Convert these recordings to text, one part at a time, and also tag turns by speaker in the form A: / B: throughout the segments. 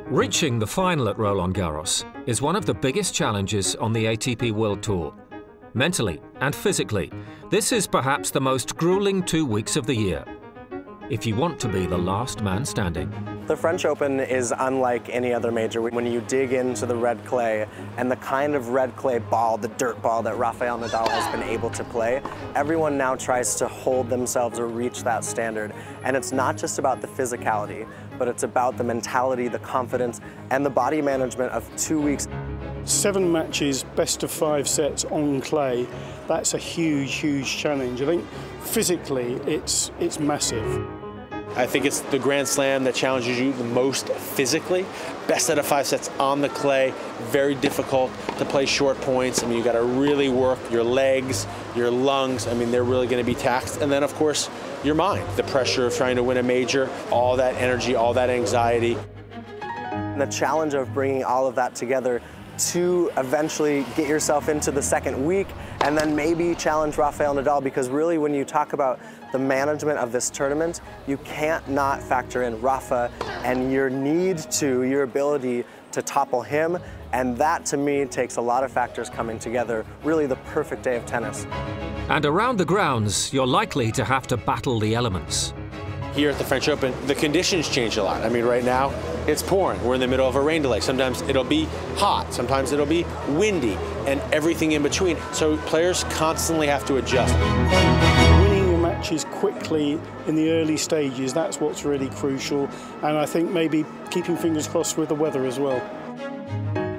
A: Reaching the final at Roland Garros is one of the biggest challenges on the ATP World Tour. Mentally and physically, this is perhaps the most grueling 2 weeks of the year, if you want to be the last man standing.
B: The French Open is unlike any other major. When you dig into the red clay and the kind of red clay ball, the dirt ball that Rafael Nadal has been able to play, everyone now tries to hold themselves or reach that standard. And it's not just about the physicality, but it's about the mentality, the confidence, and the body management of 2 weeks.
C: 7 matches, best of 5 sets on clay. That's a huge, huge challenge. I think physically it's massive.
D: I think it's the Grand Slam that challenges you the most physically. Best out of 5 sets on the clay, very difficult to play short points. I mean, you got to really work your legs, your lungs. I mean, they're really going to be taxed. And then, of course, your mind, the pressure of trying to win a major, all that energy, all that anxiety.
B: And the challenge of bringing all of that together to eventually get yourself into the second week and then maybe challenge Rafael Nadal, because really when you talk about the management of this tournament, you can't not factor in Rafa and your ability to topple him, and that to me takes a lot of factors coming together, really the perfect day of tennis.
A: And around the grounds, you're likely to have to battle the elements.
D: Here at the French Open, the conditions change a lot. I mean, right now, it's pouring. We're in the middle of a rain delay. Sometimes it'll be hot, sometimes it'll be windy, and everything in between. So players constantly have to adjust.
C: Winning your matches quickly in the early stages, that's what's really crucial. And I think maybe keeping fingers crossed with the weather as well.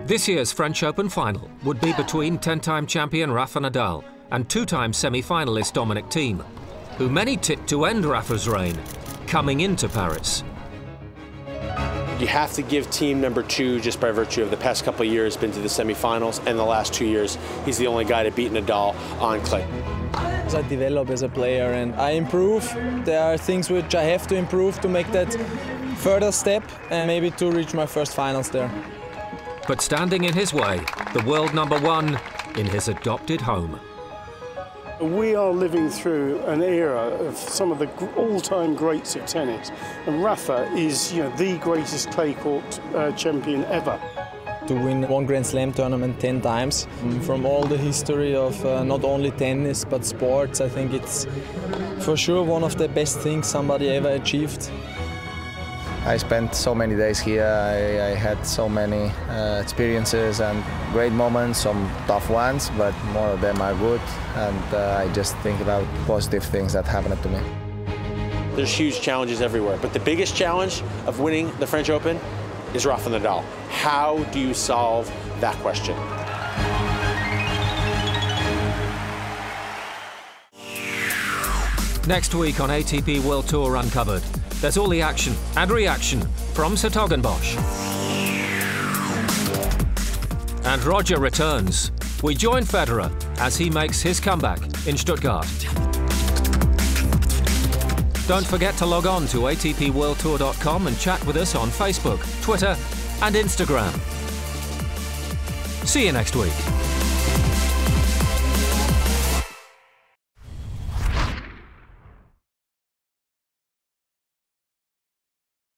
A: This year's French Open final would be between 10-time champion Rafa Nadal and 2-time semi-finalist Dominic Thiem, who many tipped to end Rafa's reign coming into Paris.
D: You have to give team number 2, just by virtue of the past couple of years, been to the semifinals, and the last 2 years, he's the only guy to beat Nadal on clay.
E: As I develop as a player and I improve, there are things which I have to improve to make that further step and maybe to reach my first finals there.
A: But standing in his way, the world #1 in his adopted home.
C: We are living through an era of some of the all-time greats of tennis, and Rafa is, the greatest clay court champion ever.
E: To win one Grand Slam tournament 10 times, from all the history of not only tennis but sports, I think it's for sure one of the best things somebody ever achieved.
F: I spent so many days here, I had so many experiences and great moments, some tough ones, but more of them are good, and I just think about positive things that happened to me.
D: There's huge challenges everywhere, but the biggest challenge of winning the French Open is Rafa Nadal. How do you solve that question?
A: Next week on ATP World Tour Uncovered, there's all the action and reaction from Bosch. And Roger returns. We join Federer as he makes his comeback in Stuttgart. Don't forget to log on to atpworldtour.com and chat with us on Facebook, Twitter and Instagram. See you next week.